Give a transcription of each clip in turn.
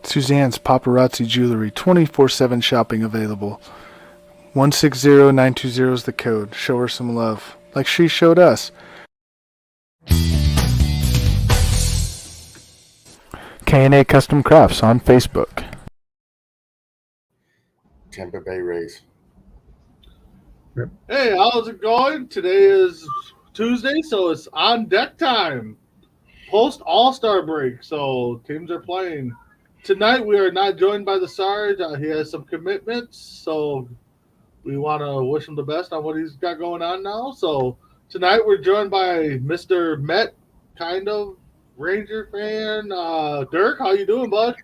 Suzanne's Paparazzi Jewelry, 24/7 shopping available. 160920 is the code. Show her some love, like she showed us. K&A Custom Crafts on Facebook. Tampa Bay Rays. Hey, how's it going? Today is Tuesday, so it's on deck time. Post All-Star break, so teams are playing. Tonight we are not joined by the Sarge. He has some commitments, so we want to wish him the best on what he's got going on now. So tonight we're joined by Mr. Met, kind of Ranger fan. Dirk, how you doing, bud?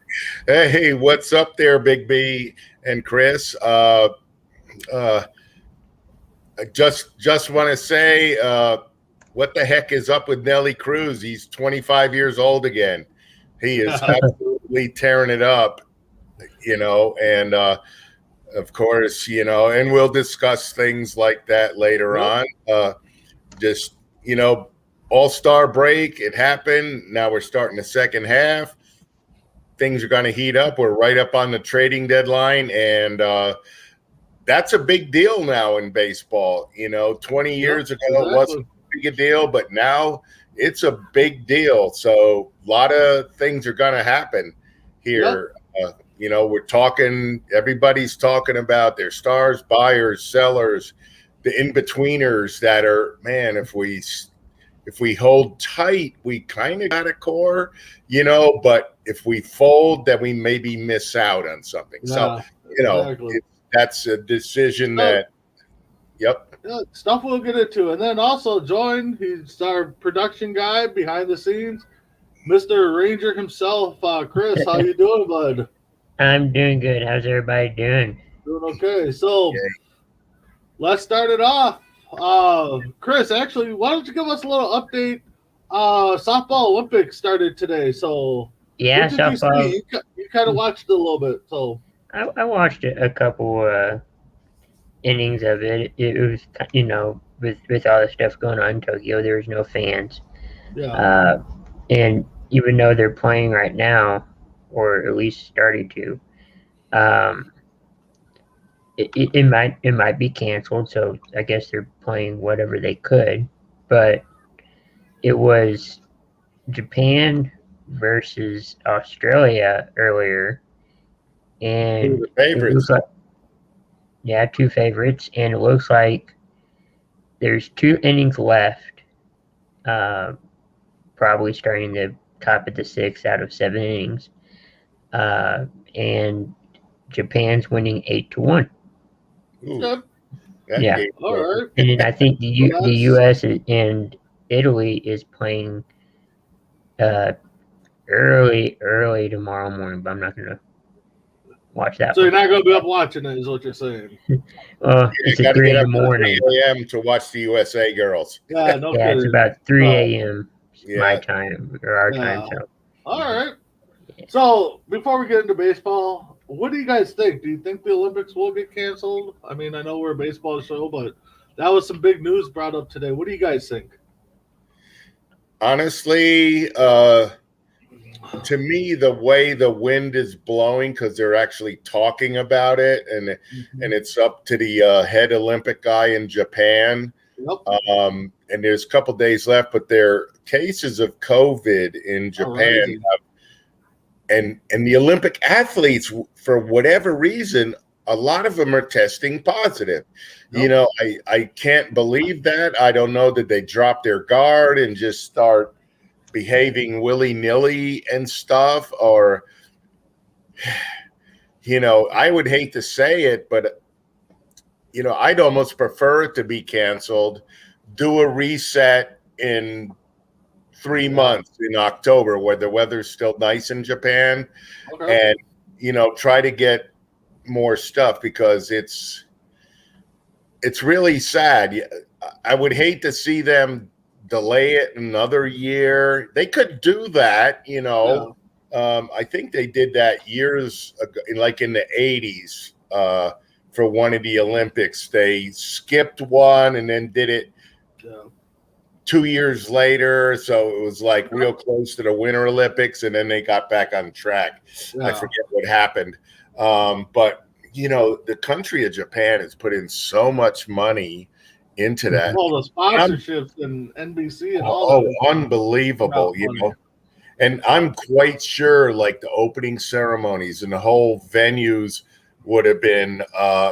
Hey, what's up there, Big B and Chris? I just want to say, what the heck is up with Nelly Cruz? He's 25 years old again. He is absolutely tearing it up, and of course, and we'll discuss things like that later on. All-Star break, it happened. Now we're starting the second half. Things are going to heat up. We're right up on the trading deadline, and that's a big deal now in baseball. 20 years ago it wasn't a big deal, but now it's a big deal. So a lot of things are going to happen here. Everybody's talking about their stars, buyers, sellers, the in-betweeners that are, man, if we hold tight, we kind of got a core, but if we fold, then we maybe miss out on something. Yeah, so, exactly. That's a decision that, yep. Yeah, stuff we'll get into. And then also he's our production guy behind the scenes, Mr. Ranger himself, Chris. How you doing, bud? I'm doing good. How's everybody doing? Doing okay. So let's start it off. Chris, actually, why don't you give us a little update? Softball Olympics started today. So yeah, softball. You kind of watched it a little bit. So I watched a couple innings of it. It was, with all the stuff going on in Tokyo, there was no fans. Yeah. And even though they're playing right now, or at least starting to, it might be canceled. So I guess they're playing whatever they could. But it was Japan versus Australia earlier, and favorites. It looks like, yeah, two favorites, and it looks like there's 2 innings left, probably starting the top of the 6th out of 7 innings, and Japan's winning 8-1. Yeah, all right. And then I think the U.S. and Italy is playing early tomorrow morning, but I'm not gonna watch that. So you're not gonna be up watching it, is what you're saying? It's at 3 in the morning. 3 a.m. to watch the USA girls. Yeah, no yeah, kidding. It's about 3 a.m. My time or our time. So. All right. So before we get into baseball, what do you guys think? Do you think the Olympics will get canceled? I mean, I know we're a baseball show, but that was some big news brought up today. What do you guys think? Honestly, to me, the way the wind is blowing, because they're actually talking about it, and it's up to the head Olympic guy in Japan. Yep. And there's a couple days left, but there are cases of COVID in Japan. And the Olympic athletes, for whatever reason, a lot of them are testing positive. Yep. I can't believe that. I don't know that they drop their guard and just start behaving willy-nilly and stuff, or, I would hate to say it, but, I'd almost prefer it to be canceled, do a reset in 3 months in October where the weather's still nice in Japan, and, try to get more stuff, because it's really sad. I would hate to see them delay it another year. They could do that, you know. I think they did that years ago, like in the 80s, for one of the Olympics. They skipped one and then did it 2 years later. So it was like real close to the Winter Olympics, and then they got back on track. Yeah. I forget what happened. But, you know, the country of Japan has put in so much money into that. All the sponsorships and NBC and all that. Unbelievable, you know. And I'm quite sure like the opening ceremonies and the whole venues would have been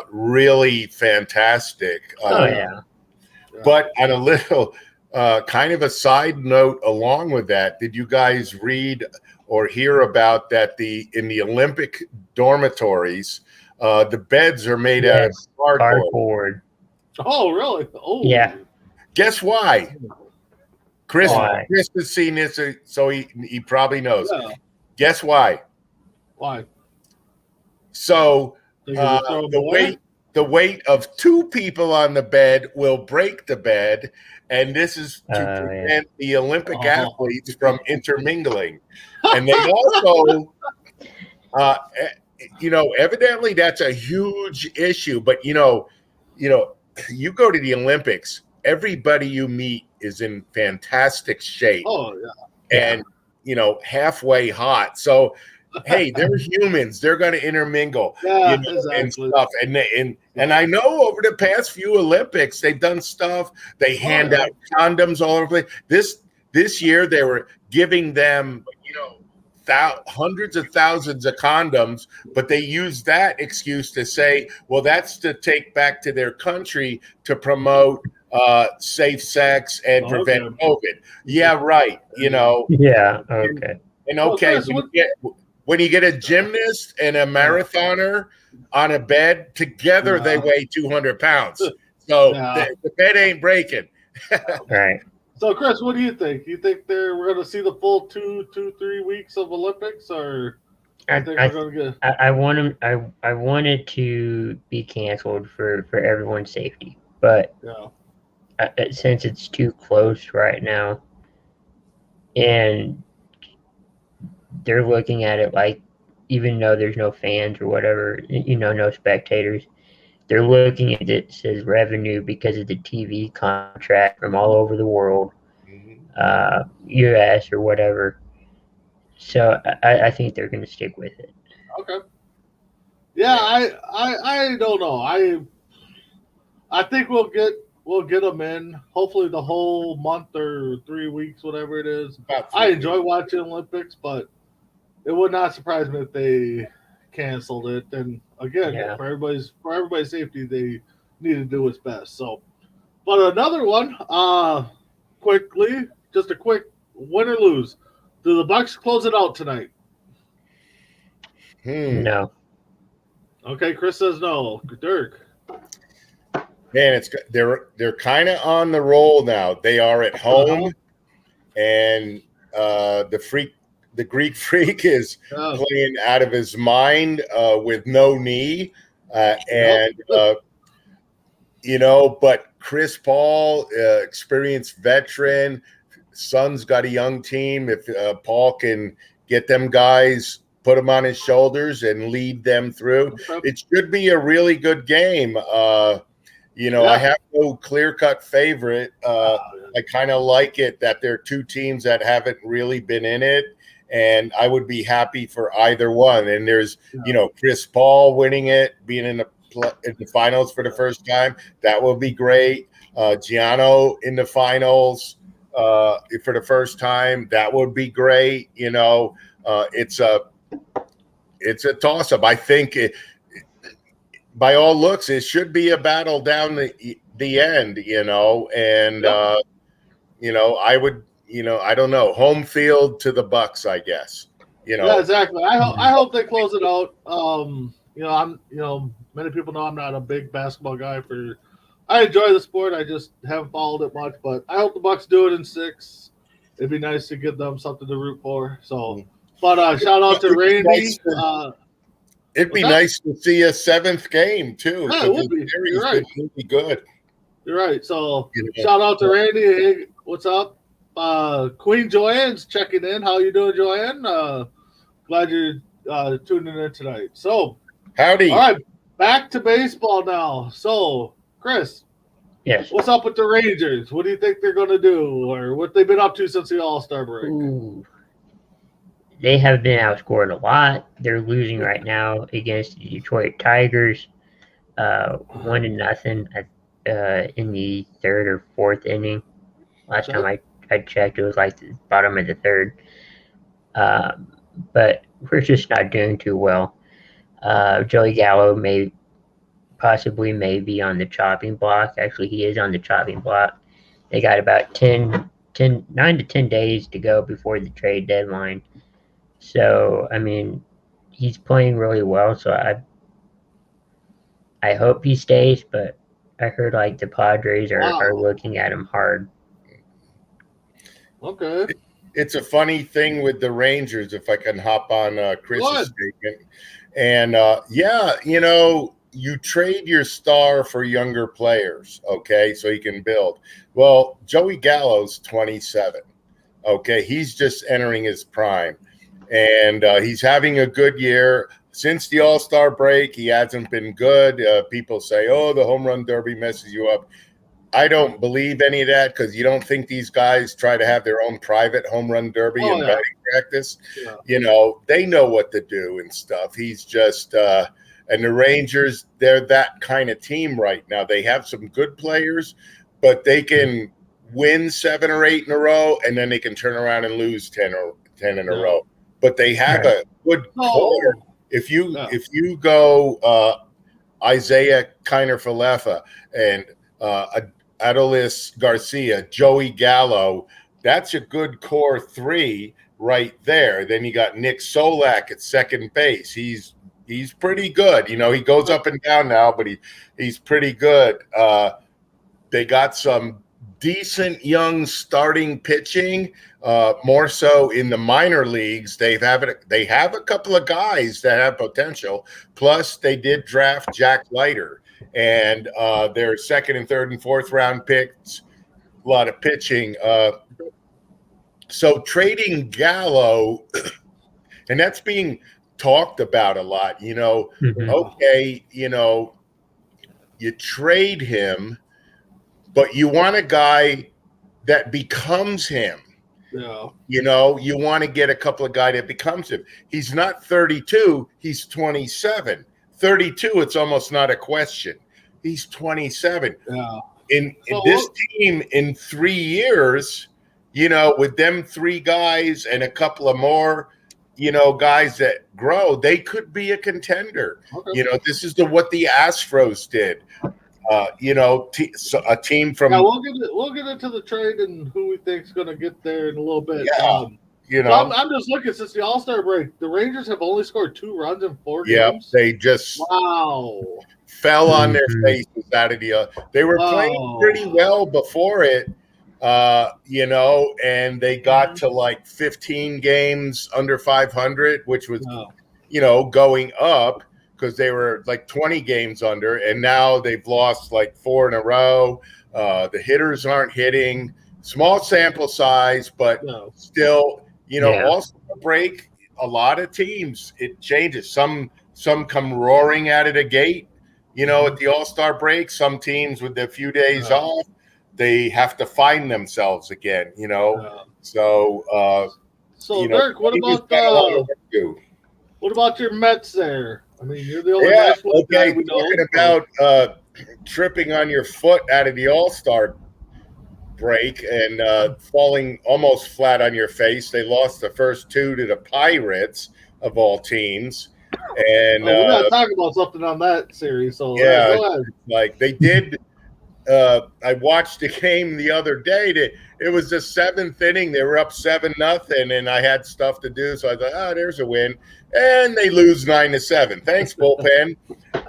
really fantastic. But on a little kind of a side note along with that, did you guys read or hear about that in the Olympic dormitories, the beds are made out of cardboard? Oh, really? Oh, yeah. Guess why? Chris has seen this, so he probably knows. Yeah. Guess why? Why? So the weight of two people on the bed will break the bed, and this is to prevent the Olympic athletes from intermingling. And they also, you know, evidently that's a huge issue. But you know, you go to the Olympics, everybody you meet is in fantastic shape. Oh, yeah. And, you know, halfway hot. So, hey, they're humans. They're going to intermingle, Yeah, you know, exactly. and stuff. And I know over the past few Olympics, they've done stuff. They hand out condoms all over the place. This year, they were giving them, you know, hundreds of thousands of condoms, but they used that excuse to say, well, that's to take back to their country to promote safe sex and prevent COVID. Yeah, right. You know. Yeah. Okay. And okay, when you get a gymnast and a marathoner on a bed together, they weigh 200 pounds. So the bed ain't breaking. Right. So, Chris, what do you think? You think we're going to see the full 3 weeks of Olympics, or I think we're going to get? I want it to be canceled for everyone's safety, but since it's too close right now, and they're looking at it like, even though there's no fans or whatever, you know, no spectators, they're looking at it as revenue because of the TV contract from all over the world, US or whatever. So I think they're going to stick with it. Okay. Yeah, I don't know. I think we'll get them in. Hopefully the whole month or 3 weeks, whatever it is. I enjoy watching Olympics, but it would not surprise me if they canceled it. And again, for everybody's safety, they need to do what's best. So, but another one, quickly, just a quick win or lose. Do the Bucks close it out tonight? No. Okay, Chris says no. Dirk. Man, they're kind of on the roll now. They are at home, and the Greek Freak is playing out of his mind with no knee, you know. But Chris Paul, experienced veteran, Suns got a young team. If Paul can get them guys, put them on his shoulders and lead them through, it should be a really good game. You know, I have no clear-cut favorite. I kind of like it that there are two teams that haven't really been in it, and I would be happy for either one. And there's, you know, Chris Paul winning it, being in the finals for the first time. That will be great. Gianno in the finals for the first time. That would be great. You know, it's a toss-up. I think by all looks, it should be a battle down the end, you know, and, you know, I would, you know, I don't know, home field to the Bucks, I guess, you know. Yeah, exactly. I hope they close it out. You know, many people know I'm not a big basketball guy. I enjoy the sport. I just haven't followed it much, but I hope the Bucks do it in 6. It'd be nice to give them something to root for. So, but shout out to Randy. It'd be nice to see a 7th game too. Yeah, it would be. You're right. Would be good. You're right. So shout out to Randy. What's up? Queen Joanne's checking in. How you doing, Joanne? Glad you're tuning in tonight. So, Howdy. all right, back to baseball now. So, Chris, Yes. what's up with the Rangers? What do you think they're going to do, or what they've been up to since the All-Star break? Ooh. They have been outscored a lot. They're losing right now against the Detroit Tigers, 1-0 in the third or fourth inning. Last time I checked, it was like the bottom of the third. But we're just not doing too well. Joey Gallo may be on the chopping block. Actually, he is on the chopping block. They got about 9 to 10 days to go before the trade deadline. So, I mean, he's playing really well. So I hope he stays, but I heard like the Padres are looking at him hard. Okay. It's a funny thing with the Rangers, if I can hop on Chris's statement. And, you trade your star for younger players, okay, so you can build. Well, Joey Gallo's 27, okay? He's just entering his prime. And he's having a good year. Since the All-Star break, he hasn't been good. People say, oh, the home run derby messes you up. I don't believe any of that because you don't think these guys try to have their own private home run derby and batting practice. Yeah. You know, they know what to do and stuff. He's just and the Rangers, they're that kind of team right now. They have some good players, but they can win 7 or 8 in a row, and then they can turn around and lose 10 in a row. But they have a good core. If you go Isaiah Kiner-Falefa and Adolis Garcia, Joey Gallo, that's a good core 3 right there. Then you got Nick Solak at second base. He's pretty good. You know, he goes up and down now, but he's pretty good. They got some decent young starting pitching, more so in the minor leagues. They have a couple of guys that have potential. Plus, they did draft Jack Leiter, and their second and third and fourth round picks, a lot of pitching. So trading Gallo, and that's being talked about a lot. You know, okay, you know, you trade him, but you want a guy that becomes him. Yeah. You know, you want to get a couple of guys that becomes him. He's not 32, he's 27. 32, it's almost not a question. He's 27. Yeah. In this team in 3 years, you know, with them 3 guys and a couple of more, you know, guys that grow, they could be a contender. Okay. You know, this is what the Astros did. You know, a team from. Yeah, we'll get into the trade and who we think is going to get there in a little bit. Yeah, you know, so I'm just looking since the All-Star break. The Rangers have only scored 2 runs in 4 games. Yeah, they just fell on their faces out of the. They were playing pretty well before it, you know, and they got to like 15 games under 500, which was, you know, going up. Because they were like 20 games under, and now they've lost like 4 in a row. The hitters aren't hitting. Small sample size, but still, you know, also break a lot of teams. It changes. Some come roaring out of the gate, you know, at the All-Star break. Some teams with a few days off, they have to find themselves again, you know. So, so you Dirk, know, what about your Mets there? I mean, you're the only national guy we know. Talking about tripping on your foot out of the All-Star break and falling almost flat on your face. They lost the first 2 to the Pirates, of all teams. And we're going to talk about something on that series. So yeah, go ahead. Like they did. I watched the game the other day. It was the 7th inning. They were up 7-0, and I had stuff to do. So I thought, there's a win. And they lose 9-7. Thanks, bullpen.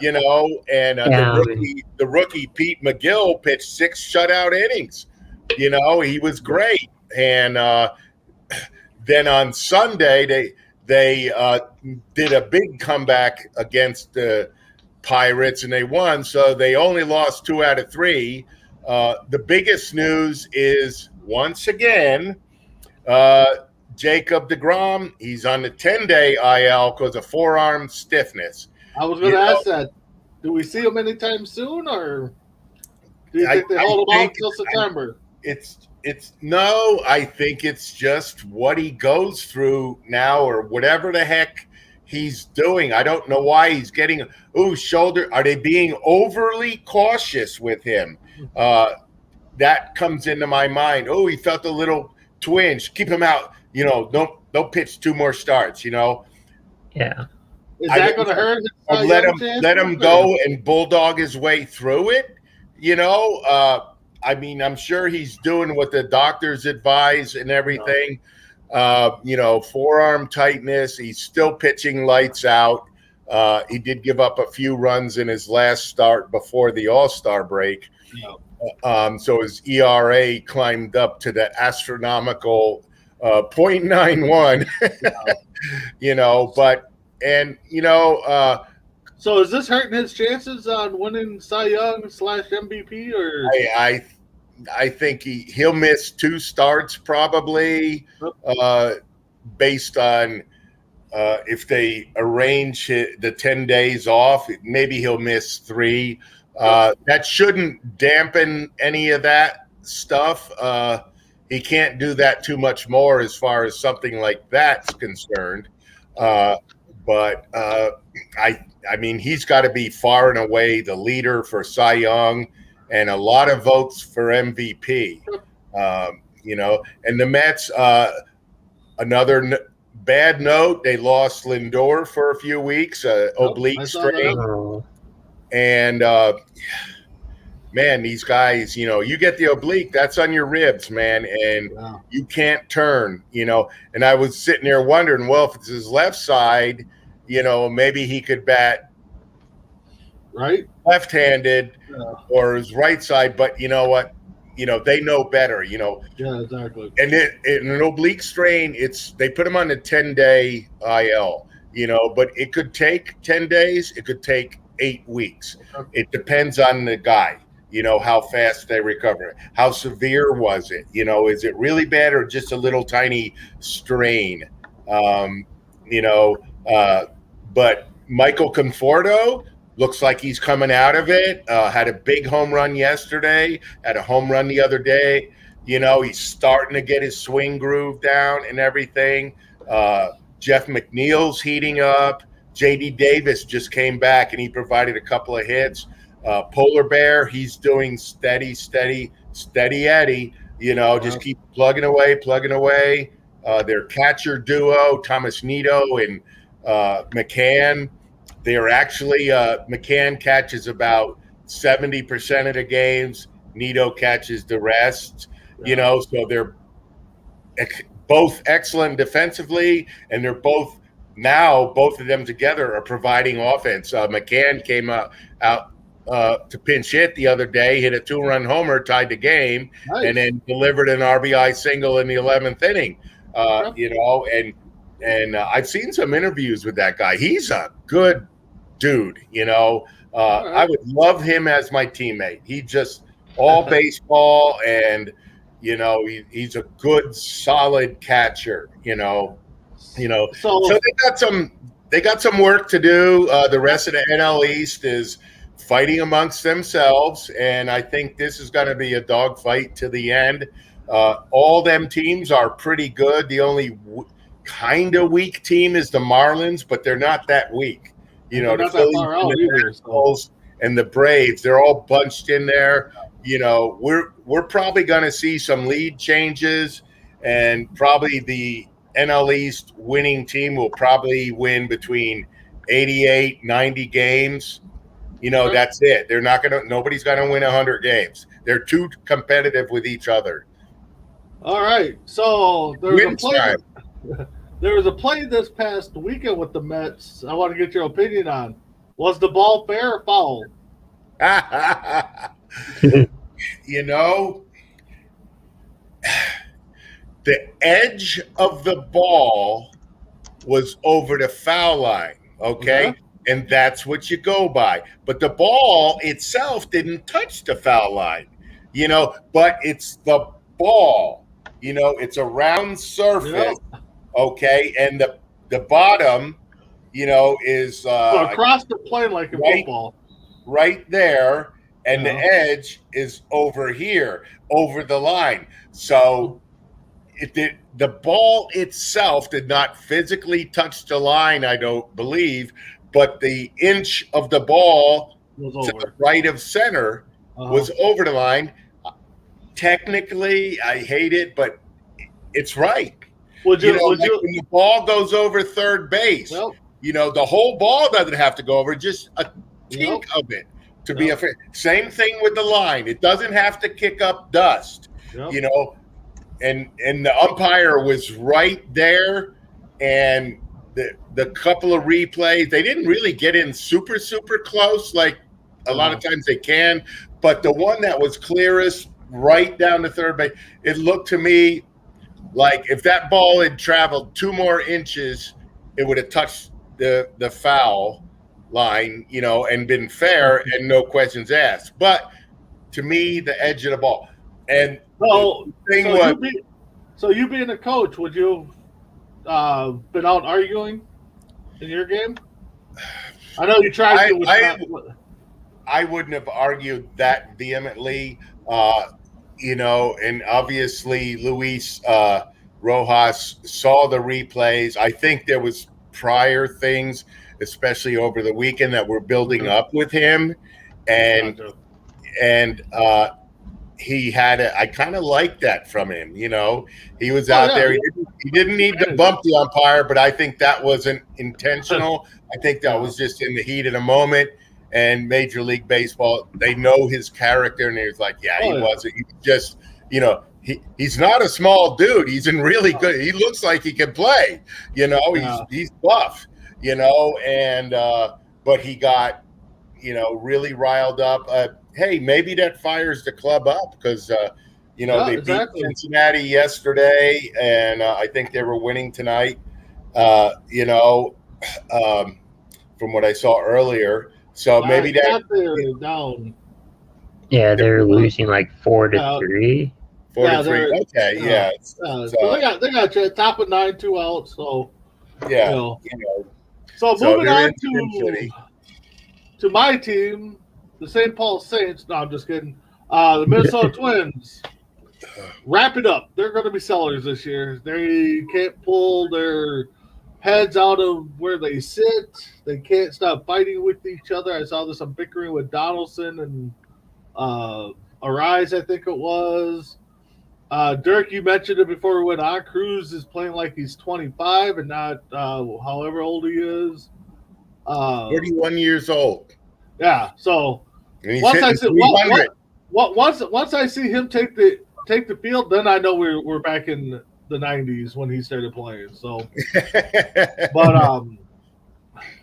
You know, and the rookie Pete McGill pitched 6 shutout innings. You know, he was great. And then on Sunday, they did a big comeback against the Pirates, and they won. So they only lost 2 out of 3. The biggest news is, once again, Jacob deGrom, he's on the 10-day IL because of forearm stiffness. I was going to ask that. Do we see him anytime soon, or do you think they hold him out till September? I think it's just what he goes through now, or whatever the heck he's doing. I don't know why he's getting shoulder. Are they being overly cautious with him? That comes into my mind. Oh, he felt a little twinge. Keep him out. Don't pitch 2 more starts. Yeah. Is that going to hurt? Let him go and bulldog his way through it. I'm sure he's doing what the doctors advise and everything. Forearm tightness. He's still pitching lights out. He did give up a few runs in his last start before the All-Star break. So his ERA climbed up to the astronomical 0.91. So is this hurting his chances on winning Cy Young / MVP? Or I think he'll miss 2 starts probably, based on if they arrange the 10 days off. Maybe he'll miss 3. That shouldn't dampen any of that stuff. He can't do that too much more as far as something like that's concerned. But he's got to be far and away the leader for Cy Young and a lot of votes for MVP. And the Mets, another bad note, they lost Lindor for a few weeks, oblique strain. And man, these guys, you get the oblique, that's on your ribs, man, and you can't turn, And I was sitting there wondering, well, if it's his left side, maybe he could bat right left-handed or his right side, but you know what? They know better, Yeah, exactly. And in an oblique strain, they put him on a 10-day IL, but it could take 10 days, it could take 8 weeks. It depends on the guy, how fast they recover. How severe was it? Is it really bad or just a little tiny strain? But Michael Conforto looks like he's coming out of it. Had a big home run yesterday, had a home run the other day. He's starting to get his swing groove down and everything. Jeff McNeil's heating up. J.D. Davis just came back and he provided a couple of hits. Polar Bear, he's doing steady Eddie. Just keep plugging away. Their catcher duo, Thomas Nido and McCann, they're actually McCann catches about 70% of the games. Nido catches the rest. So they're both excellent defensively, and they're both of them together are providing offense. McCann came out to pinch hit the other day, hit a 2-run homer, tied the game, and then delivered an RBI single in the 11th inning. And I've seen some interviews with that guy. He's a good dude. I would love him as my teammate. He just all baseball, and he's a good, solid catcher. So they got some work to do. The rest of the NL East is fighting amongst themselves, and I think this is going to be a dogfight to the end. All them teams are pretty good. The only kind of weak team is the Marlins, but they're not that weak. The Phillies and the Braves, they're all bunched in there. We're probably going to see some lead changes, and probably the NL East winning team will probably win between 88, 90 games. That's it. Nobody's going to win 100 games. They're too competitive with each other. All right. So there was a play this past weekend with the Mets I want to get your opinion on. Was the ball fair or foul? The edge of the ball was over the foul line, okay? Uh-huh. And that's what you go by. But the ball itself didn't touch the foul line. you know, but it's the ball, you know, it's a round surface, okay, and the bottom, you know, is So across the plane like in football. Right there, and the edge is over here, over the line. So the ball itself did not physically touch the line, I don't believe, but the inch of the ball to the right of center was over the line. Technically, I hate it, but it's right. When the ball goes over third base, you know, the whole ball doesn't have to go over, just a tink of it to be a fair. Same thing with the line. It doesn't have to kick up dust, you know, and the umpire was right there, and the couple of replays, they didn't really get in super close like a lot of times they can, but the one that was clearest right down to third base, it looked to me like if that ball had traveled 2 more inches, it would have touched the foul line, you know, and been fair and no questions asked. But to me, the edge of the ball. And you being a coach, would you have been out arguing in your game? I know you tried to. I wouldn't have argued that vehemently, you know, and obviously Luis Rojas saw the replays. I think there was prior things, especially over the weekend, that were building up with him, and he had I kind of liked that from him. You know, he was out there. He didn't need to bump the umpire, but I think that wasn't intentional. I think that was just in the heat of the moment. And Major League Baseball, they know his character, and he's like, he wasn't. He just, you know, he's not a small dude. He's in really good. He looks like he can play. You know, he's buff. You know, and but he got, you know, really riled up. Hey, maybe that fires the club up because you know, they beat Cincinnati yesterday, and I think they were winning tonight. You know, from what I saw earlier. So maybe they're down. Yeah, they're losing like 4-3. 4-3. Okay, yeah. So they got top of 9, 2 out. So yeah, you know. So moving on to my team, the St. Paul Saints. No, I'm just kidding. The Minnesota Twins. Wrap it up. They're going to be sellers this year. They can't pull their heads out of where they sit. They can't stop fighting with each other. I saw some bickering with Donaldson and Arise, I think it was. Dirk, you mentioned it before we went on. Cruz is playing like he's 25 and not however old he is. 31 years old. Yeah. So once I see him take the field, then I know we're back in the 90s when he started playing. So, but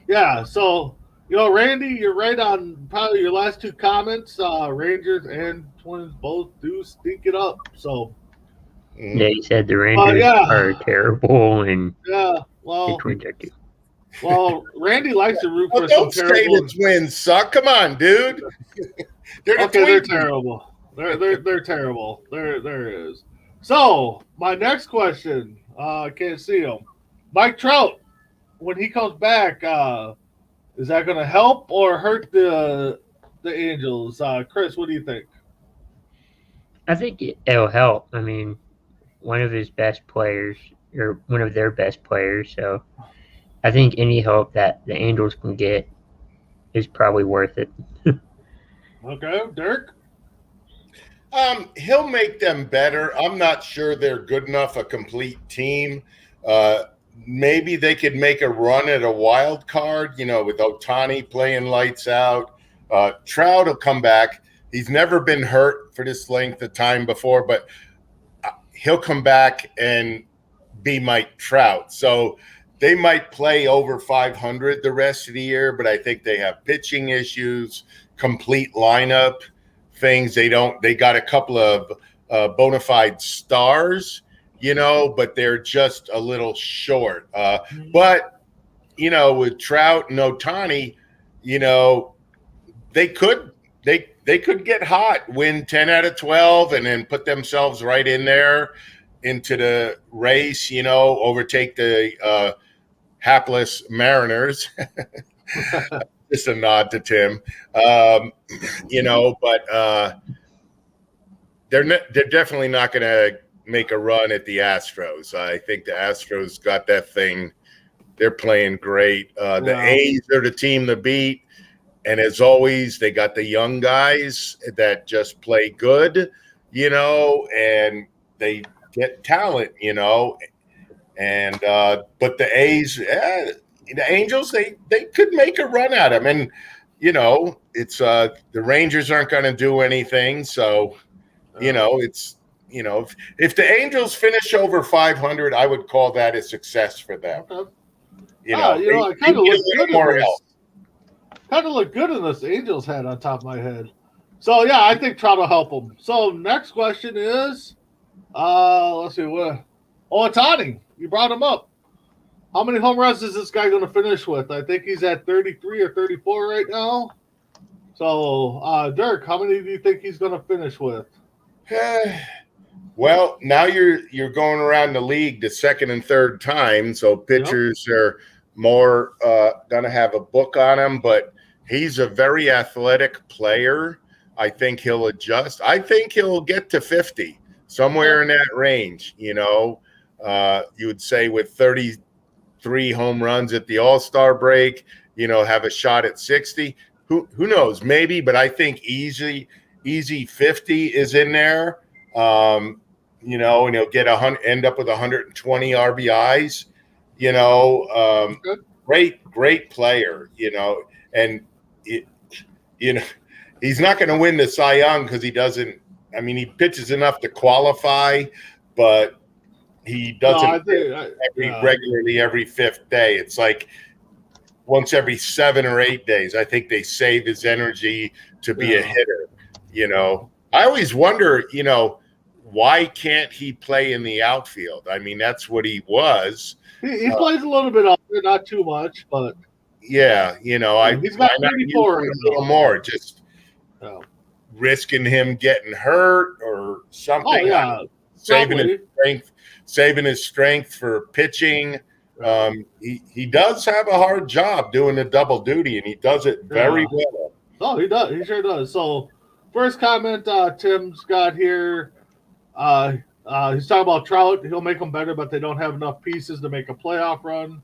yeah. So you know, Randy, you're right on probably your last 2 comments. Rangers and Twins both do stink it up. So. Yeah, he said the Rangers are terrible, and the Twins are too. Well, Randy likes to root for some terrible. Don't say the Twins suck. Come on, dude. They're terrible. They're terrible. There is. So my next question, I can't see him. Mike Trout, when he comes back, is that going to help or hurt the Angels? Chris, what do you think? I think it'll help. I mean, one of his best players, or one of their best players. So I think any help that the Angels can get is probably worth it. Okay, Dirk? He'll make them better. I'm not sure they're good enough, a complete team. Maybe they could make a run at a wild card, you know, with Ohtani playing lights out. Trout will come back. He's never been hurt for this length of time before, but he'll come back and be Mike Trout. So they might play over 500 the rest of the year, but I think they have pitching issues, complete lineup things. They got a couple of bona fide stars, you know, but they're just a little short. But, you know, with Trout and Ohtani, you know, they they could get hot, win 10 out of 12, and then put themselves right in there into the race, overtake the hapless Mariners. Just a nod to Tim. But they're definitely not going to make a run at the Astros. I think the Astros got that thing. They're playing great. The A's are the team to beat. And as always, they got the young guys that just play good, and they get talent, And but the A's, the Angels, they could make a run at them. And, it's the Rangers aren't going to do anything. So, it's, if the Angels finish over 500, I would call that a success for them. I kind of look good in this. Kind of look good in this Angels hat on top of my head. So, yeah, I think Trout will help them. So, next question is, let's see, Ohtani. You brought him up. How many home runs is this guy going to finish with? I think he's at 33 or 34 right now. So, Dirk, how many do you think he's going to finish with? Well, now you're going around the league the second and third time, so pitchers are more going to have a book on him, but he's a very athletic player. I think he'll adjust. I think he'll get to 50, somewhere in that range, you would say with 33 home runs at the All-Star break, have a shot at 60. Who knows? Maybe, but I think easy 50 is in there. And he'll get end up with 120 RBIs. Great player. And he's not going to win the Cy Young because he doesn't. I mean, he pitches enough to qualify, but he doesn't regularly every fifth day. It's like once every 7 or 8 days. I think they save his energy to be a hitter. I always wonder, why can't he play in the outfield? I mean, that's what he was. He plays a little bit out there, not too much, but yeah, he's got 34 a little more, just risking him getting hurt or something. Oh yeah, saving his strength for pitching. He does have a hard job doing the double duty, and he does it very well. Oh, he does. He sure does. So, first comment Tim's got here. He's talking about Trout. He'll make them better, but they don't have enough pieces to make a playoff run,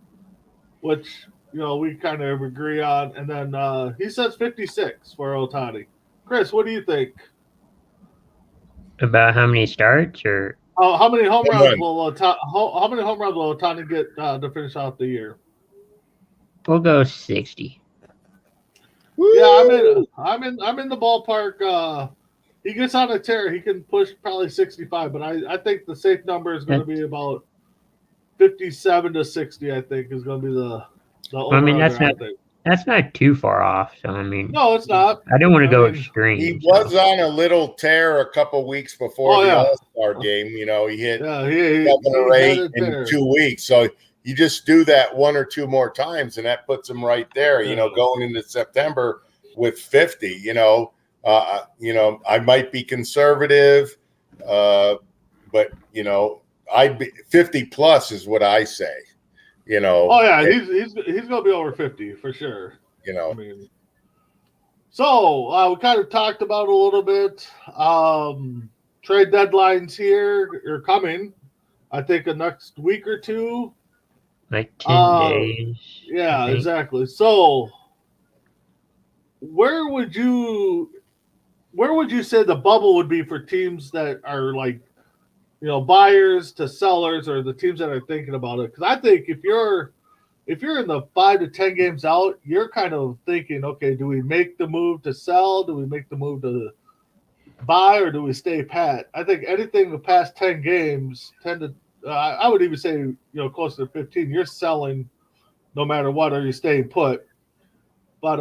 which we kind of agree on. And then he says 56 for Ohtani. Chris, what do you think? About how many starts, or how many home runs will Ohtani get to finish out the year? We'll go 60. Woo! Yeah, I'm in the ballpark. He gets on a tear, he can push probably 65, but I think the safe number is going to be about 57 to 60. I think is going to be the I mean, that's not too far off. So I mean, no, it's not. I don't want to go extreme. He was on a little tear a couple weeks before the All-Star game. He hit 7 or 8 in 2 weeks. So you just do that 1 or 2 more times, and that puts him right there. Going into September with 50. I might be conservative, but I'd be 50 plus is what I say. Oh yeah, he's gonna be over 50 for sure. So we kind of talked about a little bit. Trade deadlines here are coming. I think the next week or two. Like 10 days. Yeah, exactly. So where would you say the bubble would be for teams that are like, buyers to sellers, or the teams that are thinking about it? Because I think if you're in the 5 to 10 games out, you're kind of thinking, okay, do we make the move to sell? Do we make the move to buy, or do we stay pat? I think anything the past 10 games tend to, I would even say, closer to 15, you're selling no matter what, or you're staying put. But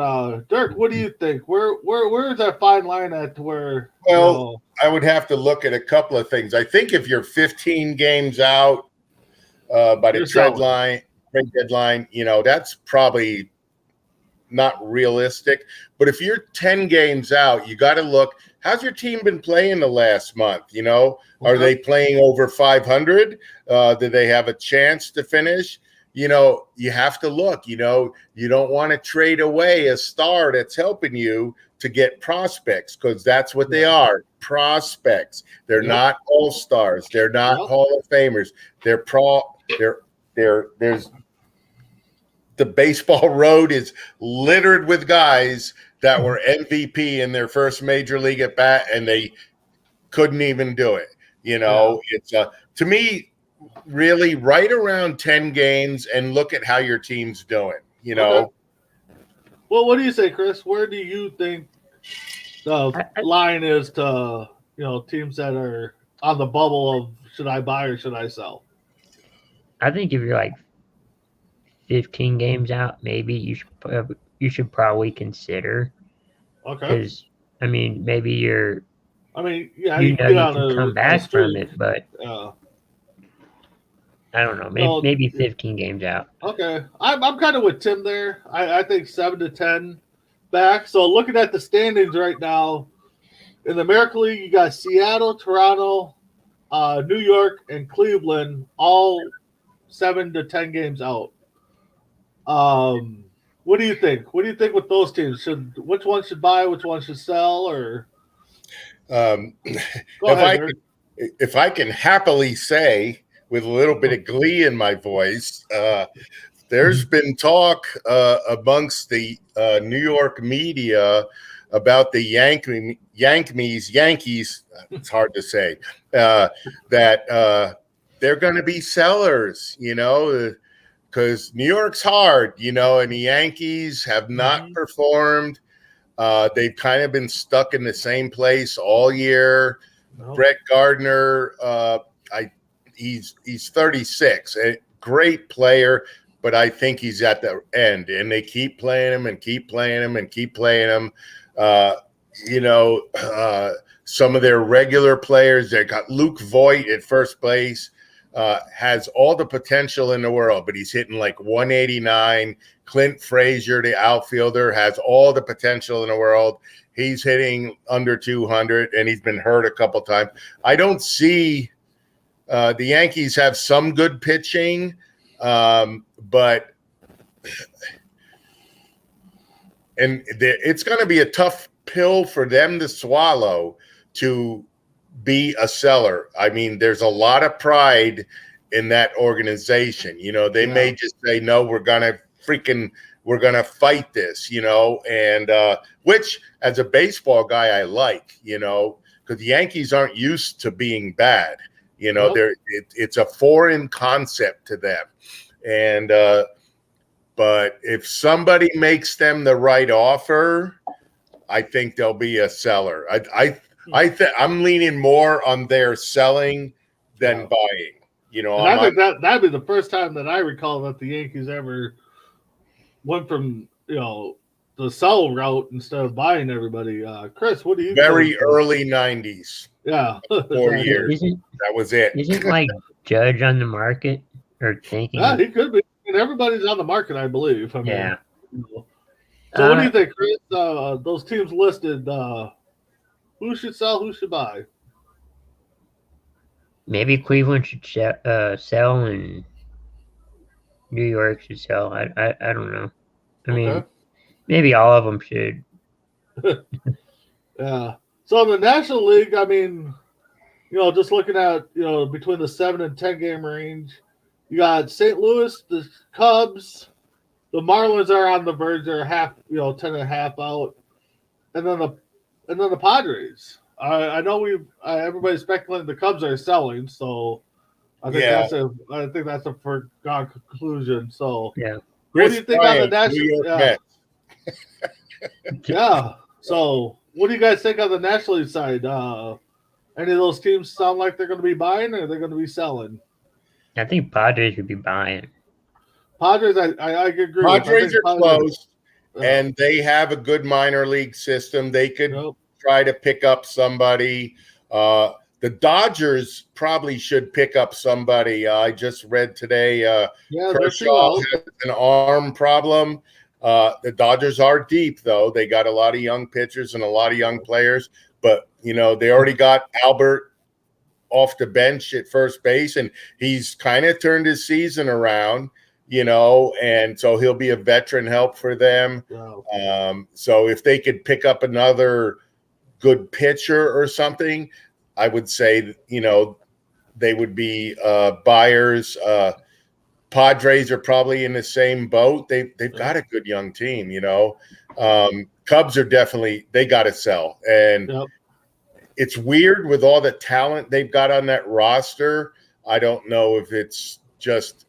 Dirk, what do you think? Where is that fine line at where? Well, I would have to look at a couple of things. I think if you're 15 games out by the trade deadline, that's probably not realistic. But if you're 10 games out, you got to look. How's your team been playing the last month? You know, are they playing over 500? Do they have a chance to finish? You know, you have to look. You know, you don't want to trade away a star that's helping you to get prospects, because that's what they are, prospects. They're not all-stars. They're not Hall of Famers. There's the baseball road is littered with guys that were MVP in their first major league at bat, and they couldn't even do it. You know, it's to me, really right around 10 games and look at how your team's doing, you know. Okay. Well, what do you say, Chris? Where do you think the line is to, you know, teams that are on the bubble of should I buy or should I sell? I think if you're like 15 games out, maybe you should probably consider. Okay. Because I mean, maybe you can come back from it, but I don't know. Maybe 15 games out. Okay, I'm kind of with Tim there. I think 7 to 10 back. So looking at the standings right now, in the American League, you got Seattle, Toronto, New York, and Cleveland, all 7 to 10 games out. What do you think? What do you think with those teams? Which one should buy? Which one should sell? Or if I can happily say, with a little bit of glee in my voice, there's been talk amongst the New York media about the Yankees. It's hard to say that they're going to be sellers, you know, because New York's hard, you know, and the Yankees have not performed. They've kind of been stuck in the same place all year. Brett Gardner, he's 36, a great player, but I think he's at the end, and they keep playing him and keep playing him and keep playing him. You know, some of their regular players, they got Luke Voigt at first base, has all the potential in the world, but he's hitting like 189. Clint Frazier, the outfielder, has all the potential in the world. He's hitting under 200, and he's been hurt a couple times. I don't see the Yankees have some good pitching, but it's going to be a tough pill for them to swallow to be a seller. I mean, there's a lot of pride in that organization. You know, they may just say, no, we're going to fight this, you know, and which as a baseball guy, I like, you know, because the Yankees aren't used to being bad. You know, it's a foreign concept to them. And but if somebody makes them the right offer, I think they'll be a seller. I'm leaning more on their selling than buying. You know, and I think that'd be the first time that I recall that the Yankees ever went from, you know, the sell route instead of buying everybody. Chris, what do you think? Early 90s. Yeah. 4 years. That was it. Isn't like Judge on the market or thinking? Yeah, he could be. And everybody's on the market, I believe. I mean, yeah. You know. So what do you think, Chris? Those teams listed, who should sell, who should buy? Maybe Cleveland should sell and New York should sell. I don't know. I mean, maybe all of them should. Yeah. So in the National League, I mean, you know, just looking at, you know, between the 7 and 10 game range, you got St. Louis, the Cubs, the Marlins are on the verge. They're 10.5 out, and then the Padres. I know everybody's speculating the Cubs are selling, so I think that's a foregone conclusion. So yeah, what do you think on the National? Yeah. So what do you guys think on the National League side? Any of those teams sound like they're going to be buying, or they're going to be selling? I think Padres would be buying. Padres, I agree. Padres are close, and they have a good minor league system. They could try to pick up somebody. The Dodgers probably should pick up somebody. I just read today Kershaw has an arm problem. The Dodgers are deep, though. They got a lot of young pitchers and a lot of young players, but they already got Albert off the bench at first base, and he's kind of turned his season around, and so he'll be a veteran help for them. Wow. So if they could pick up another good pitcher or something, I would say, they would be buyers. Padres are probably in the same boat. They've got a good young team, Cubs are definitely, they got to sell. And it's weird with all the talent they've got on that roster. I don't know if it's just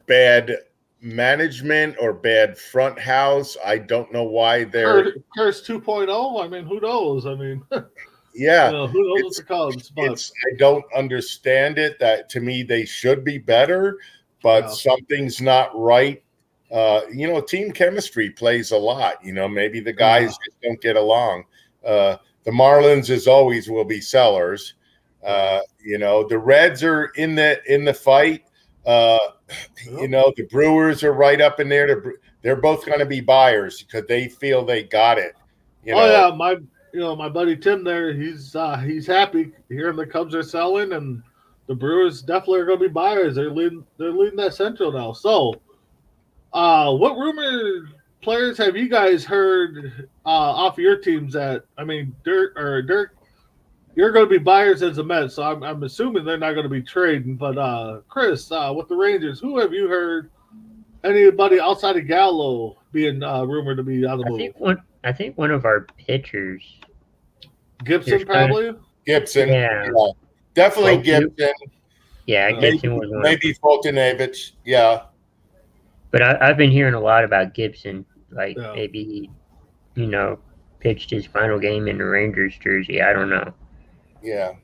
bad management or bad front house. I don't know why they're Curse 2.0. I mean, who knows? I mean, yeah, who knows what the Cubs? But I don't understand it. That to me, they should be better, but something's not right. Team chemistry plays a lot. Maybe the guys just don't get along. The Marlins, as always, will be sellers. The Reds are in the fight. The Brewers are right up in there. They're both going to be buyers because they feel they got it. Yeah, my buddy Tim there, he's happy hearing the Cubs are selling, and the Brewers definitely are going to be buyers. They're leading that Central now. So, what rumor players have you guys heard off of your teams that? I mean, Dirk, you're going to be buyers as a Mets, so I'm assuming they're not going to be trading. But Chris, with the Rangers, who have you heard? Anybody outside of Gallo being rumored to be on the move? I think one of our pitchers, Gibson, probably. Gibson, yeah. Definitely Well, Gibson. Yeah, Gibson was one. Maybe Fultonevich, yeah. But I've been hearing a lot about Gibson. Yeah. Maybe he, pitched his final game in the Rangers jersey. I don't know. Yeah.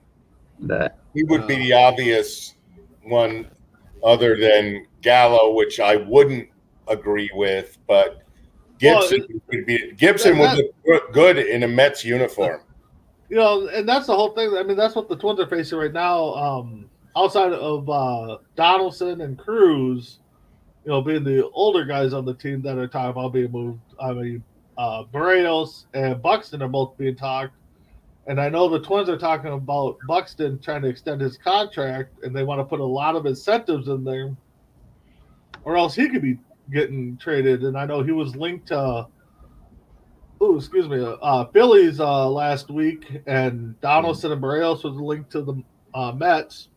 But he would be the obvious one other than Gallo, which I wouldn't agree with, but Gibson would look good in a Mets uniform. And that's the whole thing. I mean, that's what the Twins are facing right now. Outside of Donaldson and Cruz, being the older guys on the team that are talking about being moved. I mean, Barrios and Buxton are both being talked. And I know the Twins are talking about Buxton trying to extend his contract, and they want to put a lot of incentives in there, or else he could be getting traded. And I know he was linked to Phillies last week, and Donaldson and Barrios was linked to the Mets.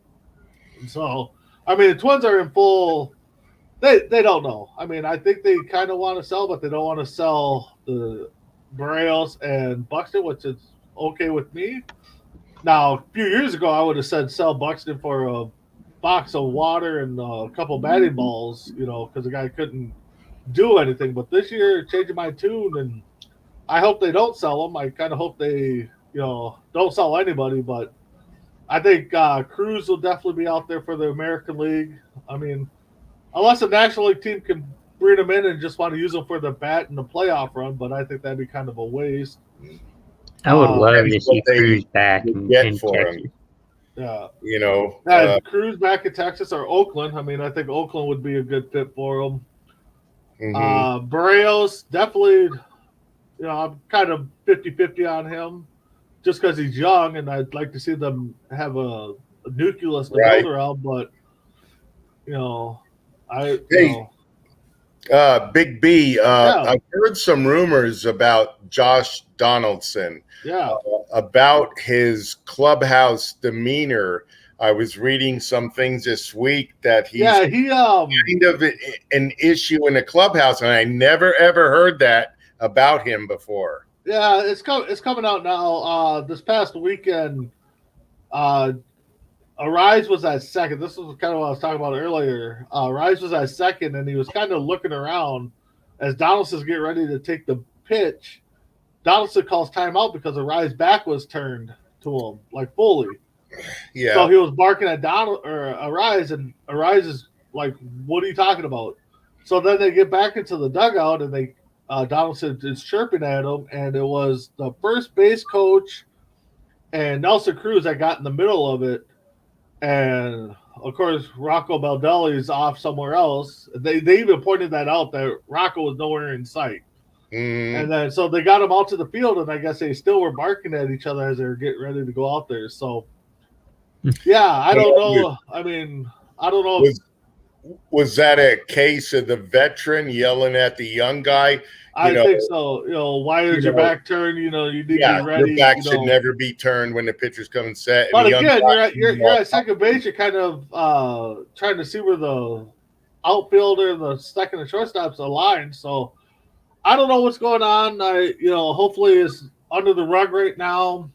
So, I mean, the Twins are in full. They don't know. I mean, I think they kind of want to sell, but they don't want to sell the Barrios and Buxton, which is okay with me. Now, a few years ago, I would have said sell Buxton for a box of water and a couple batting balls, because the guy couldn't do anything. But this year, changing my tune, and I hope they don't sell him. I kind of hope they, don't sell anybody. But I think Cruz will definitely be out there for the American League. I mean, unless a National League team can bring him in and just want to use him for the bat in the playoff run, but I think that'd be kind of a waste. I would love to see Cruz back in Texas. Yeah. Cruz back in Texas or Oakland. I mean, I think Oakland would be a good fit for him. Mm-hmm. Barrios, definitely, I'm kind of 50-50 on him just because he's young, and I'd like to see them have a nucleus to build around, but, Big B, I've heard some rumors about Josh Donaldson. Yeah. About his clubhouse demeanor. I was reading some things this week that he's kind of an issue in the clubhouse, and I never ever heard that about him before. Yeah, it's coming out now. This past weekend, Arise was at second. This was kind of what I was talking about earlier. Arise was at second, and he was kind of looking around as Donaldson's getting ready to take the pitch. Donaldson calls timeout because Arise's back was turned to him, like fully. Yeah. So he was barking at Arise, and Arise is like, "What are you talking about?" So then they get back into the dugout, and Donaldson is chirping at him, and it was the first base coach and Nelson Cruz that got in the middle of it. and of course Rocco Baldelli is off somewhere else. They even pointed that out that Rocco was nowhere in sight. Mhm. And then so they got him out to the field, and I guess they still were barking at each other as they were getting ready to go out there. So yeah, I don't know. I mean, I don't know. Was that a case of the veteran yelling at the young guy? I think so. Why is your back turned? You need to be ready. Your back should never be turned when the pitcher's coming set. But again, you're at second base. You're kind of trying to see where the outfielder, the second and shortstop's aligned. So I don't know what's going on. Hopefully it's under the rug right now.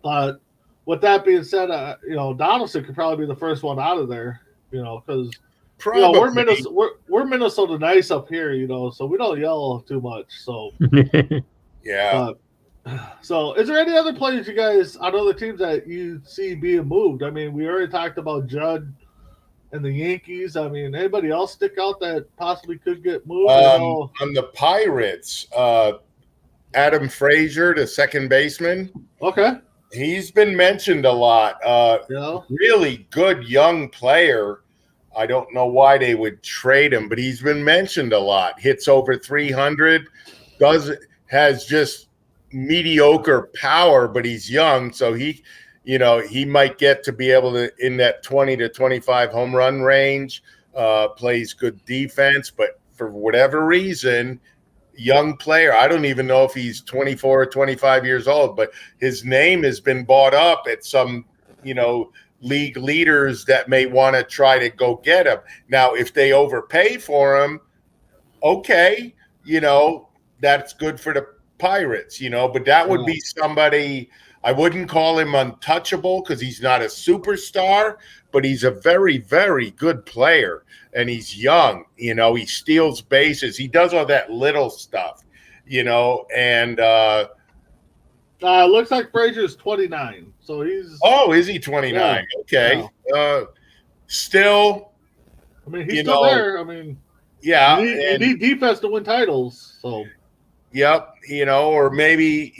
But with that being said, Donaldson could probably be the first one out of there. Because we're Minnesota nice up here. So we don't yell too much. So yeah. So is there any other players you guys on other teams that you see being moved? I mean, we already talked about Judd and the Yankees. I mean, anybody else stick out that possibly could get moved? On the Pirates, Adam Frazier, the second baseman. Okay. He's been mentioned a lot. Really good young player. I don't know why they would trade him, but he's been mentioned a lot. Hits over 300, has just mediocre power, but he's young, so he might get to be able to in that 20 to 25 home run range. Plays good defense, but for whatever reason, young player. I don't even know if he's 24 or 25 years old, but his name has been bought up at some, league leaders that may want to try to go get him. Now, if they overpay for him, okay, that's good for the Pirates, but that would be somebody. I wouldn't call him untouchable because he's not a superstar, but he's a very, very good player, and he's young. He steals bases. He does all that little stuff, and looks like Frazier's 29, so he's. Oh, is he 29? Yeah. Okay. Yeah. Still. I mean, he's still there. I mean, yeah, you need defense to win titles. So. Yep, or maybe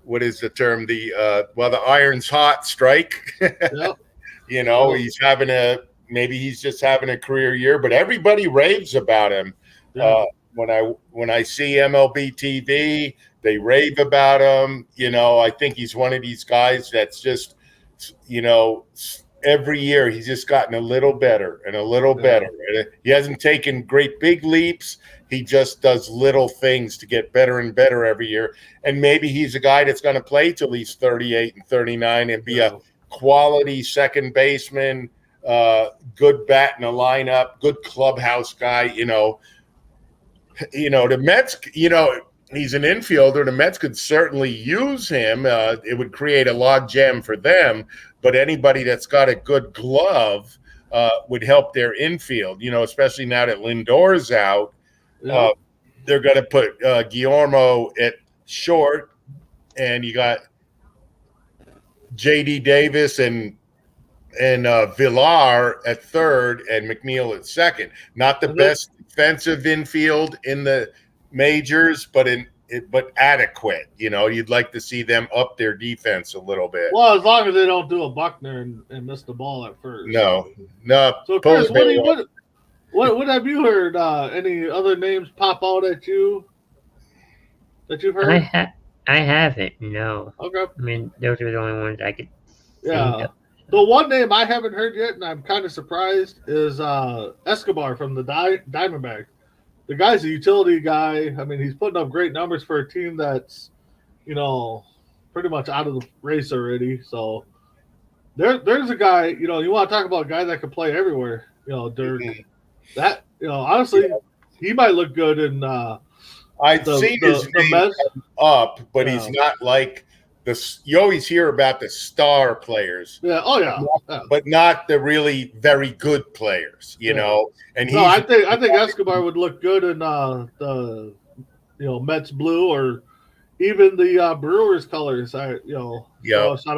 what is the term? The iron's hot strike. Yep. He's just having a career year, but everybody raves about him. Yeah. When I see MLB TV, they rave about him. I think he's one of these guys that's just, every year he's just gotten a little better and a little better. He hasn't taken great big leaps. He just does little things to get better and better every year. And maybe he's a guy that's going to play till he's 38 and 39 and be a quality second baseman, good bat in the lineup, good clubhouse guy. The Mets, he's an infielder. The Mets could certainly use him. It would create a log jam for them. But anybody that's got a good glove would help their infield, especially now that Lindor's out. Yeah. They're going to put Guillermo at short, and you got J.D. Davis and Villar at third and McNeil at second. Not the best defensive infield in the majors, but adequate. You'd like to see them up their defense a little bit. Well, as long as they don't do a Buckner and miss the ball at first. No. So, Chris, what have you heard? Any other names pop out at you that you've heard? I haven't. No. Okay. I mean, those are the only ones I could. Yeah. The one name I haven't heard yet, and I'm kind of surprised, is Escobar from the Diamondbacks. The guy's a utility guy. I mean, he's putting up great numbers for a team that's, pretty much out of the race already. So there's a guy, you want to talk about a guy that can play everywhere, Dirk. That, honestly, he might look good in I've seen his name up, but he's not like you always hear about the star players. Yeah. Oh yeah. But not the really very good players, And I think Escobar would look good in the Mets blue or even the Brewers colors. Shout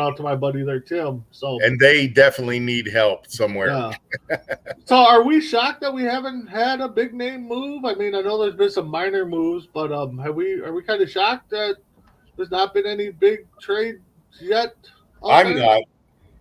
out to my buddy there, Tim. And they definitely need help somewhere. Yeah. So are we shocked that we haven't had a big name move? I mean, I know there's been some minor moves, but are we kind of shocked that there's not been any big trades yet? I'm Okay. not.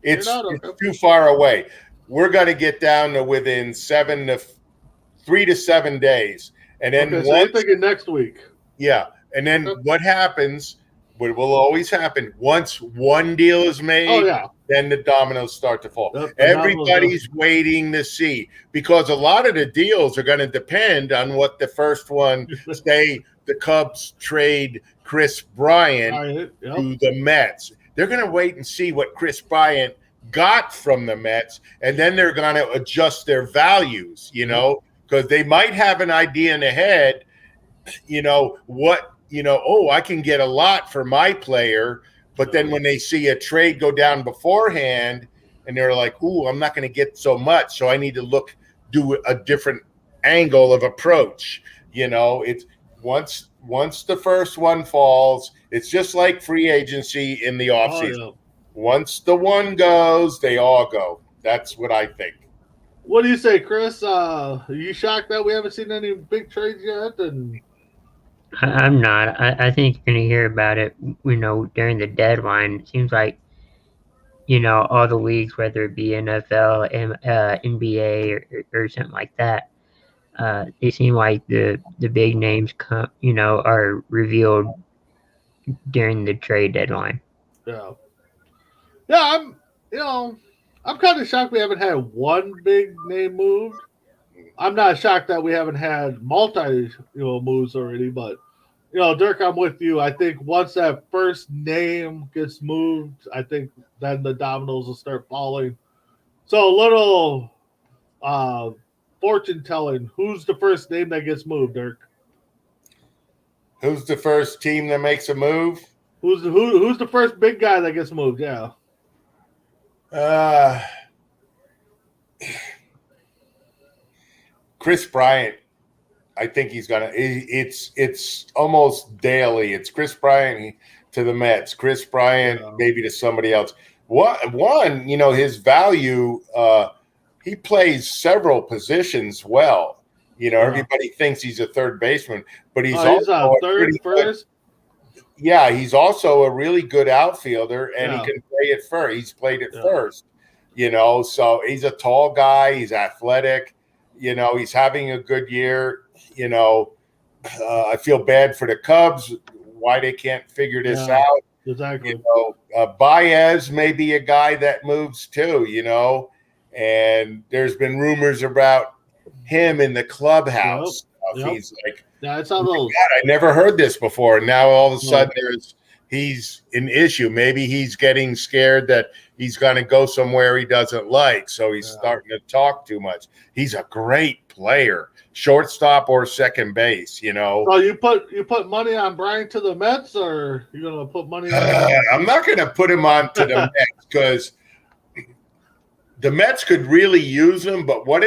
It's, You're not, it's okay. too far away. We're going to get down to within 3 to 7 days, and then Okay, so you're once, thinking next week. yeah, and then Okay. what happens? What will always happen once one deal is made? Oh, yeah. Then the dominoes start to fall. The dominoes Everybody's waiting to see, because a lot of the deals are going to depend on what the first one. Say the Cubs trade Chris Bryant Bryant, yep. to the Mets. They're going to wait and see what Chris Bryant got from the Mets, and then they're going to adjust their values, because they might have an idea in the head, oh, I can get a lot for my player. But then when they see a trade go down beforehand and they're like, ooh, I'm not going to get so much, so I need to do a different angle of approach. It's once the first one falls, it's just like free agency in the offseason. Oh, yeah. Once the one goes, they all go. That's what I think. What do you say, Chris? Are you shocked that we haven't seen any big trades yet? And I'm not. I think you're going to hear about it, during the deadline. It seems like, all the leagues, whether it be NFL, NBA, or something like that, they seem like the big names are revealed during the trade deadline. Yeah, I'm kind of shocked we haven't had one big name moved. I'm not shocked that we haven't had multi moves already, but Dirk, I'm with you. I think once that first name gets moved, I think then the dominoes will start falling. So a little fortune telling. Who's the first name that gets moved, Dirk? Who's the first team that makes a move? Who's the first big guy that gets moved? Yeah. Chris Bryant. I think he's gonna. It's almost daily. It's Chris Bryant to the Mets. Chris Bryant maybe to somebody else. One, his value. He plays several positions well. Everybody thinks he's a third baseman, but he's also a third, first. Yeah, he's also a really good outfielder, and he can play at first. He's played at first, so he's a tall guy. He's athletic. He's having a good year. I feel bad for the Cubs, why they can't figure this out. Exactly. Baez may be a guy that moves too, and there's been rumors about him in the clubhouse. Yep. He's like, it's on those. I never heard this before. Now all of a sudden he's an issue. Maybe he's getting scared that he's going to go somewhere he doesn't like, so he's starting to talk too much. He's a great player, shortstop or second base. So you put money on Bryant to the Mets, or you're going to put money on? I'm not going to put him on to the Mets because the Mets could really use him. But what's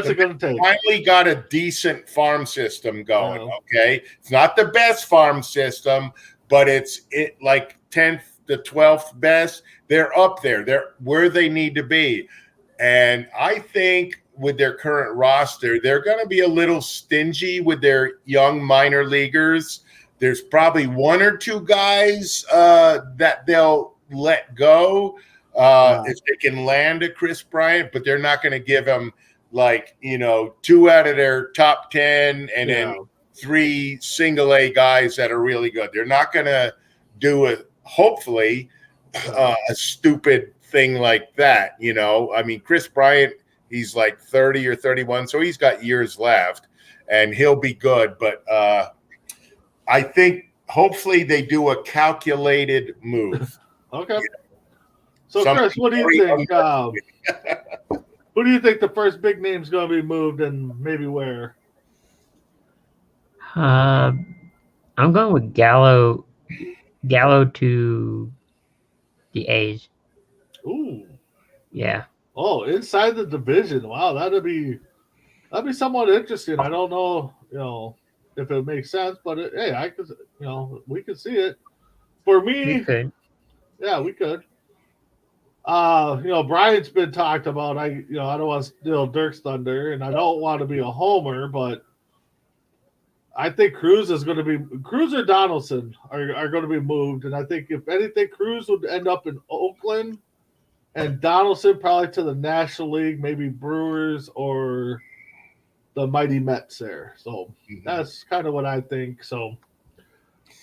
it going to take? Finally got a decent farm system going. Okay, it's not the best farm system, but it's like 10th to 12th best. They're up there. They're where they need to be. And I think with their current roster, they're going to be a little stingy with their young minor leaguers. There's probably one or two guys that they'll let go if they can land a Chris Bryant, but they're not going to give him 2 out of their top 10 and then 3 single A guys that are really good. They're not going to do it, hopefully, a stupid thing like that. I mean, Chris Bryant, he's like 30 or 31, so he's got years left and he'll be good. But I think hopefully they do a calculated move. Okay. So, Chris, what do you think? Who do you think the first big name is going to be moved, and maybe where? I'm going with Gallo to the A's. Ooh. Yeah. Oh, inside the division. Wow, that'd be somewhat interesting. I don't know, if it makes sense, but hey, I could, we could see it. For me, We could. Yeah, we could. Bryant's been talked about. I don't want to steal Dirk's thunder, and I don't want to be a homer, but I think Cruz or Donaldson are going to be moved, and I think if anything, Cruz would end up in Oakland, and Donaldson probably to the National League, maybe Brewers or the mighty Mets there. So that's kind of what I think. So,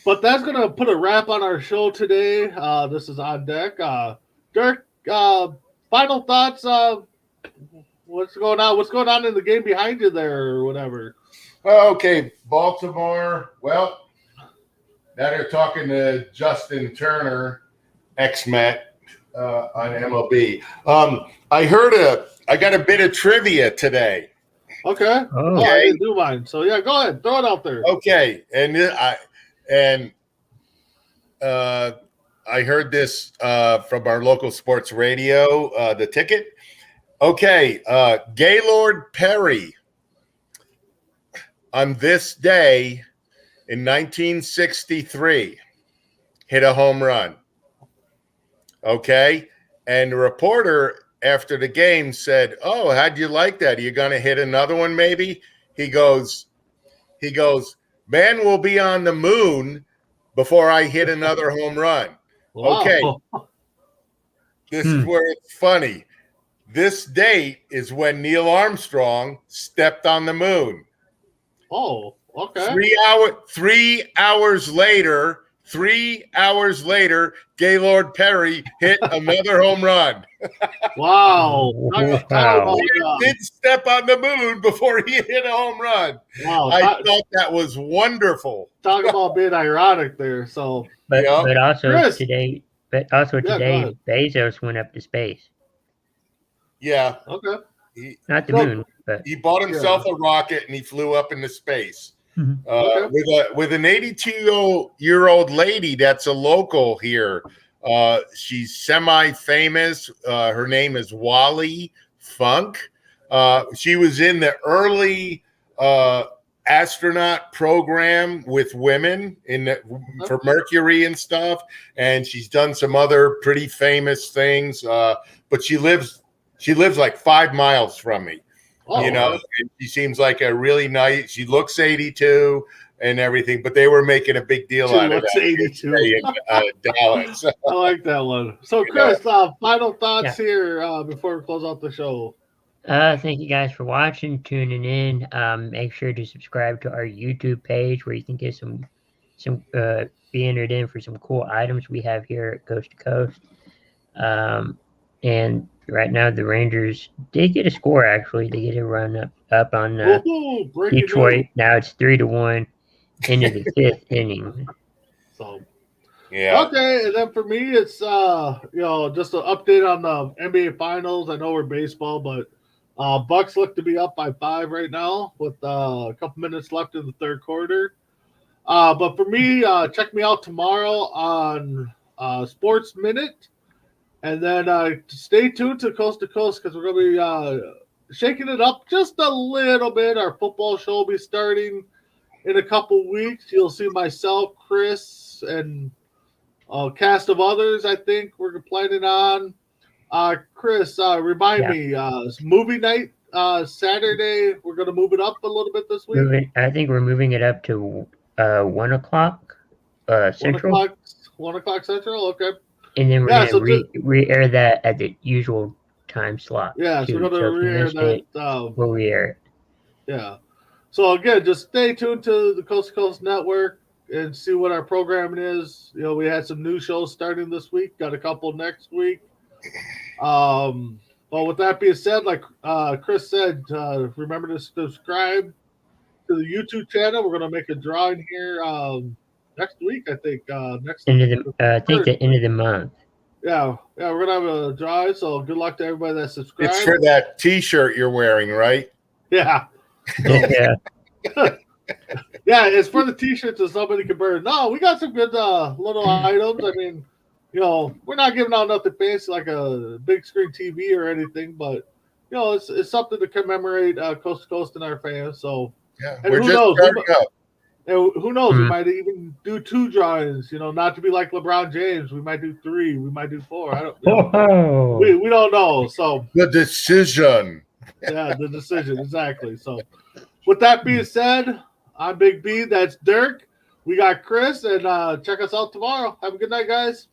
but that's going to put a wrap on our show today. This is On Deck. Dirk, final thoughts. What's going on? What's going on in the game behind you there, or whatever? Okay, Baltimore. Well, now they're talking to Justin Turner, ex-Met, on MLB. I got a bit of trivia today. Okay. Oh. I didn't do mine. So yeah, go ahead, throw it out there. Okay, I heard this from our local sports radio, The Ticket. Okay, Gaylord Perry on this day in 1963 hit a home run. Okay, and the reporter after the game said, "Oh, how'd you like that? Are you going to hit another one maybe?" He goes, "Man will be on the moon before I hit another home run." Wow. Okay. This is where it's funny. This date is when Neil Armstrong stepped on the moon. Oh, okay. 3 hours later, Gaylord Perry hit another home run. Wow. Wow. He did step on the moon before he hit a home run. Wow. I thought that was wonderful. Talk about being ironic there. So But Yeah. but also Chris. today, go ahead. Bezos went up to space, Yeah. okay. not the Well, moon, but He bought himself a rocket and he flew up into space. Okay. With an 82-year-old lady that's a local here. She's semi-famous. Her name is Wally Funk. She was in the early astronaut program with women for Mercury and stuff, and she's done some other pretty famous things. But she lives like 5 miles from me. Oh, You know, and she seems like a really nice. She looks 82 and everything, but they were making a big deal She out of looks that 82. in Dallas. I like that one. So, Chris, final thoughts here before we close out the show. thank you guys for watching, tuning in. Make sure to subscribe to our YouTube page where you can get some be entered in for some cool items we have here at Coast to Coast. And right now the Rangers did get a score. Actually, they get a run up on Woohoo, breaking Detroit. news. Now it's 3-1 into the 5th inning. So. Yeah. Okay, and then for me, it's just an update on the NBA Finals. I know we're baseball, but Bucks look to be up by 5 right now with a couple minutes left in the third quarter. But for me, check me out tomorrow on Sports Minute, and then stay tuned to Coast because we're going to be shaking it up just a little bit. Our football show will be starting in a couple weeks. You'll see myself, Chris, and cast of others. I think we're planning on. Chris, remind me, it's movie night Saturday. We're going to move it up a little bit this week. I think we're moving it up to 1 o'clock Central. 1 o'clock Central. Okay. And then we're going to re-air that at the usual time slot. Yeah, so we're going to re-air that. We'll re-air it. Yeah. So again, just stay tuned to the Coast to Coast Network and see what our programming is. You know, we had some new shows starting this week. Got a couple next week. Well, with that being said, like Chris said, remember to subscribe to the YouTube channel. We're going to make a drawing here next week. I think the end of the month. Yeah, we're gonna have a drive. So good luck to everybody that subscribed. It's for that T-shirt you're wearing, right? Yeah. Yeah. Yeah, it's for the T-shirts that somebody can burn. No, we got some good little items. I mean, we're not giving out nothing fancy like a big screen TV or anything, but it's something to commemorate Coast to Coast and our fans. So Yeah, and we're who just knows? starting up. And who knows? We might even do 2 drawings. Not to be like LeBron James. We might do 3. We might do 4. I don't. Whoa. We don't know. So The decision. yeah, the decision exactly. So with that being said, I'm Big B. That's Dirk. We got Chris, and check us out tomorrow. Have a good night, guys.